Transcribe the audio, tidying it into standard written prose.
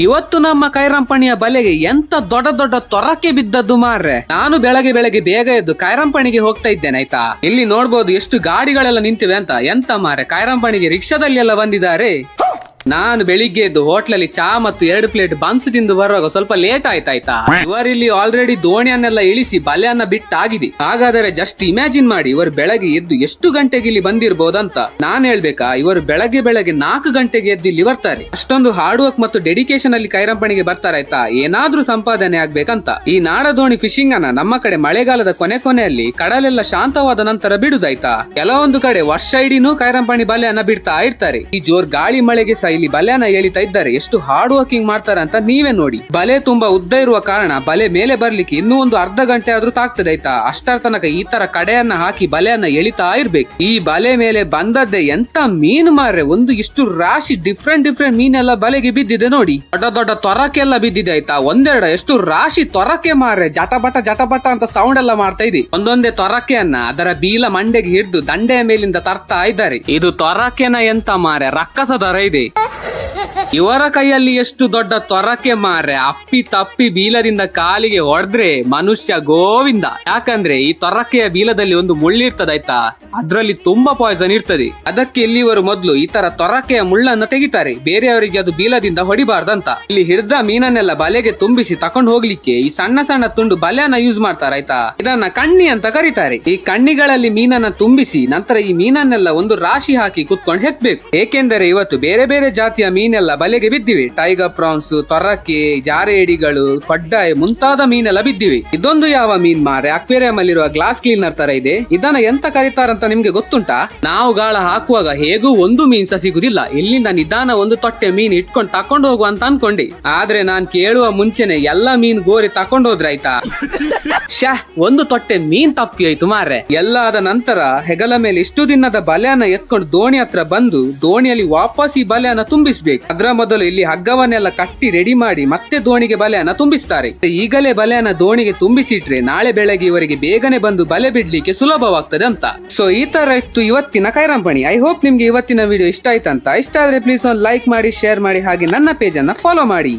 ಇವತ್ತು ನಮ್ಮ ಕೈರಂಪಣಿಯ ಬಲೆಗೆ ಎಂತ ದೊಡ್ಡ ದೊಡ್ಡ ತೊರಕೆ ಬಿದ್ದದ್ದು ಮಾರ್ರೆ. ನಾನು ಬೆಳಗ್ಗೆ ಬೇಗ ಎದ್ದು ಕೈರಂಪಣಿಗೆ ಹೋಗ್ತಾ ಇದ್ದೇನೆ ಆಯ್ತಾ. ಇಲ್ಲಿ ನೋಡ್ಬೋದು ಎಷ್ಟು ಗಾಡಿಗಳೆಲ್ಲ ನಿಂತಿವೆ ಅಂತ. ಎಂತ ಮಾರ್ರೆ, ಕೈರಂಪಣಿಗೆ ರಿಕ್ಷಾದಲ್ಲಿ ಎಲ್ಲ ಬಂದಿದ್ದಾರೆ. ನಾನು ಬೆಳಿಗ್ಗೆ ಎದ್ದು ಹೋಟ್ಲಲ್ಲಿ ಚಾ ಮತ್ತು 2 ಪ್ಲೇಟ್ ಬನ್ಸ್ ತಿಂದು ಬರುವಾಗ ಸ್ವಲ್ಪ ಲೇಟ್ ಆಯ್ತಾಯ್ತಾ. ಇವರಿಲ್ಲಿ ಆಲ್ರೆಡಿ ದೋಣಿಯನ್ನೆಲ್ಲ ಇಳಿಸಿ ಬಲೆಯನ್ನ ಬಿಟ್ಟಾಗಿದೆ. ಹಾಗಾದರೆ ಜಸ್ಟ್ ಇಮ್ಯಾಜಿನ್ ಮಾಡಿ, ಇವರು ಬೆಳಗ್ಗೆ ಎದ್ದು ಎಷ್ಟು ಗಂಟೆಗೆ ಇಲ್ಲಿ ಬಂದಿರಬಹುದಂತ. ನಾನ್ ಹೇಳ್ಬೇಕಾ, ಇವರು ಬೆಳಗ್ಗೆ 4 ಗಂಟೆಗೆ ಎದ್ದು ಇಲ್ಲಿ ಬರ್ತಾರೆ. ಅಷ್ಟೊಂದು ಹಾರ್ಡ್ ವರ್ಕ್ ಮತ್ತು ಡೆಡಿಕೇಶನ್ ಅಲ್ಲಿ ಕೈರಂಪಣಿಗೆ ಬರ್ತಾರಾಯ್ತಾ, ಏನಾದ್ರೂ ಸಂಪಾದನೆ ಆಗ್ಬೇಕಂತ. ಈ ನಾಡದೋಣಿ ಫಿಶಿಂಗ್ ಅನ್ನ ನಮ್ಮ ಕಡೆ ಮಳೆಗಾಲದ ಕೊನೆಯಲ್ಲಿ ಕಡಲೆಲ್ಲ ಶಾಂತವಾದ ನಂತರ ಬಿಡುದಾಯ್ತಾ. ಕೆಲವೊಂದು ಕಡೆ ವರ್ಷ ಇಡೀನೂ ಕೈರಂಪಣಿ ಬಲೆಯನ್ನ ಬಿಡ್ತಾ ಇರ್ತಾರೆ. ಈ ಜೋರ್ ಗಾಳಿ ಮಳೆಗೆ ಇಲ್ಲಿ ಬಲೆಯನ್ನ ಎಳಿತಾ ಇದ್ದಾರೆ. ಎಷ್ಟು ಹಾರ್ಡ್ ವರ್ಕಿಂಗ್ ಮಾಡ್ತಾರೆ ಅಂತ ನೀವೇ ನೋಡಿ. ಬಲೆ ತುಂಬಾ ಉದ್ದ ಇರುವ ಕಾರಣ ಬಲೆ ಮೇಲೆ ಬರ್ಲಿಕ್ಕೆ ಇನ್ನೂ ಒಂದು ಅರ್ಧ ಗಂಟೆ ಆದ್ರೂ ತಾಗ್ತದೆ ಆಯ್ತಾ. ಅಷ್ಟರ ತನಕ ಈ ತರ ಕಡೆಯನ್ನ ಹಾಕಿ ಬಲೆಯನ್ನ ಎಳಿತಾ ಇರ್ಬೇಕು. ಈ ಬಲೆ ಮೇಲೆ ಬಂದದ್ದೇ ಎಂತ ಮೀನು ಮಾರ್ರೆ. ಒಂದು ಇಷ್ಟು ರಾಶಿ ಡಿಫ್ರೆಂಟ್ ಮೀನೆಲ್ಲ ಬಲೆಗೆ ಬಿದ್ದಿದೆ ನೋಡಿ. ದೊಡ್ಡ ತೊರಕೆಲ್ಲ ಬಿದ್ದಿದೆ ಆಯ್ತಾ. ಒಂದೆರಡು ಎಷ್ಟು ರಾಶಿ ತೊರಕೆ ಮಾರ್ರೆ. ಜಟಪಟ ಅಂತ ಸೌಂಡ್ ಎಲ್ಲ ಮಾಡ್ತಾ ಇದೆ. ಒಂದೊಂದೇ ತೊರಕೆಯನ್ನ ಅದರ ಬೀಲ ಮಂಡೆಗೆ ಹಿಡಿದು ದಂಡೆಯ ಮೇಲಿಂದ ತರ್ತಾ ಇದ್ದಾರೆ. ಇದು ತೊರಕೆನ ಎಂತ ಮಾರ್ರೆ, ರಕ್ಕಸ ತರ ಇದೆ. ಇವರ ಕೈಯಲ್ಲಿ ಎಷ್ಟು ದೊಡ್ಡ ತೊರಕೆ ಮಾರ್ರೆ. ಅಪ್ಪಿ ತಪ್ಪಿ ಬೀಲದಿಂದ ಕಾಲಿಗೆ ಹೊಡೆದ್ರೆ ಮನುಷ್ಯ ಗೋವಿಂದ. ಯಾಕಂದ್ರೆ ಈ ತೊರಕೆಯ ಬೀಲದಲ್ಲಿ ಒಂದು ಮುಳ್ಳಿರ್ತದಾಯ್ತಾ, ಅದ್ರಲ್ಲಿ ತುಂಬಾ ಪಾಯ್ಸನ್ ಇರ್ತದೆ. ಅದಕ್ಕೆ ಇಲ್ಲಿವರು ಮೊದಲು ಈ ತರ ತೊರಕೆಯ ಮುಳ್ಳನ್ನ ತೆಗಿತಾರೆ, ಬೇರೆಯವರಿಗೆ ಅದು ಬೀಲದಿಂದ ಹೊಡಿಬಾರ್ದಂತ. ಇಲ್ಲಿ ಹಿಡಿದ ಮೀನನ್ನೆಲ್ಲ ಬಲೆಗೆ ತುಂಬಿಸಿ ತಕೊಂಡು ಹೋಗ್ಲಿಕ್ಕೆ ಈ ಸಣ್ಣ ತುಂಡು ಬಲೆಯನ್ನ ಯೂಸ್ ಮಾಡ್ತಾರಾಯ್ತಾ. ಇದನ್ನ ಕಣ್ಣಿ ಅಂತ ಕರೀತಾರೆ. ಈ ಕಣ್ಣಿಗಳಲ್ಲಿ ಮೀನನ್ನ ತುಂಬಿಸಿ ನಂತರ ಈ ಮೀನನ್ನೆಲ್ಲ ಒಂದು ರಾಶಿ ಹಾಕಿ ಕುತ್ಕೊಂಡು ಹೆಕ್ಬೇಕು. ಏಕೆಂದರೆ ಇವತ್ತು ಬೇರೆ ಜಾತಿಯ ಮೀನೆಲ್ಲ ಬಲೆಗೆ ಬಿದ್ದಿವೆ. ಟೈಗರ್ ಪ್ರಾನ್ಸ್, ತೊರಕೆ, ಜಾರೆ ಏಡಿಗಳು, ಕೊಡ್ಡಾಯ್ ಮುಂತಾದ ಮೀನೆಲ್ಲ ಬಿದ್ದಿವೆ. ಇದೊಂದು ಯಾವ ಮೀನ್ ಮಾರೆ, ಅಕ್ವೇರಿಯಂ ಅಲ್ಲಿರುವ ಗ್ಲಾಸ್ ಕ್ಲೀನರ್ ತರ ಇದೆ. ಇದನ್ನ ಎಂತ ಕರೀತಾರಂತ ನಿಮ್ಗೆ ಗೊತ್ತುಂಟಾ? ನಾವು ಗಾಳ ಹಾಕುವಾಗ ಹೇಗೂ ಒಂದು ಮೀನ್ ಸಹ ಸಿಗುದಿಲ್ಲ. ಇಲ್ಲಿಂದ ನಿಧಾನ ಒಂದು ತೊಟ್ಟೆ ಮೀನ್ ಇಟ್ಕೊಂಡು ತಕೊಂಡು ಹೋಗುವ ಅಂತ ಅನ್ಕೊಂಡೆ. ಆದ್ರೆ ನಾನ್ ಕೇಳುವ ಮುಂಚೆನೆ ಎಲ್ಲಾ ಮೀನ್ ಗೋರಿ ತಕೊಂಡು ಹೋದ್ರಾಯ್ತಾ. ಒಂದು ತೊಟ್ಟೆ ಮೀನ್ ತಪ್ಪಿ ಆಯ್ತು ಮಾರ್ರೆ. ಎಲ್ಲ ಆದ ನಂತರ ಹೆಗಲ ಮೇಲೆ ಇಷ್ಟು ದಿನದ ಬಲೆಯನ್ನ ಎತ್ಕೊಂಡು ದೋಣಿ ಹತ್ರ ಬಂದು ದೋಣಿಯಲ್ಲಿ ವಾಪಸ್ ಈ ಬಲೆಯನ್ನ ತುಂಬಿಸ್ಬೇಕು. ಅದ್ರ ಮೊದಲು ಇಲ್ಲಿ ಹಗ್ಗವನ್ನೆಲ್ಲ ಕಟ್ಟಿ ರೆಡಿ ಮಾಡಿ ಮತ್ತೆ ದೋಣಿಗೆ ಬಲೆಯನ್ನ ತುಂಬಿಸ್ತಾರೆ. ಈಗಲೇ ಬಲೆಯನ್ನ ದೋಣಿಗೆ ತುಂಬಿಸಿಟ್ರೆ ನಾಳೆ ಬೆಳಗ್ಗೆ ಇವರಿಗೆ ಬೇಗನೆ ಬಂದು ಬಲೆ ಬಿಡ್ಲಿಕ್ಕೆ ಸುಲಭವಾಗ್ತದೆ ಅಂತ. ಸೊ ಈ ತರ ಇತ್ತು ಇವತ್ತಿನ ಕೈರಂಪಣಿ. ಐ ಹೋಪ್ ನಿಮ್ಗೆ ಇವತ್ತಿನ ವಿಡಿಯೋ ಇಷ್ಟ ಆಯ್ತಂತ. ಇಷ್ಟ ಆದ್ರೆ ಪ್ಲೀಸ್ ಒಂದು ಲೈಕ್ ಮಾಡಿ, ಶೇರ್ ಮಾಡಿ, ಹಾಗೆ ನನ್ನ ಪೇಜ್ ಅನ್ನ ಫಾಲೋ ಮಾಡಿ.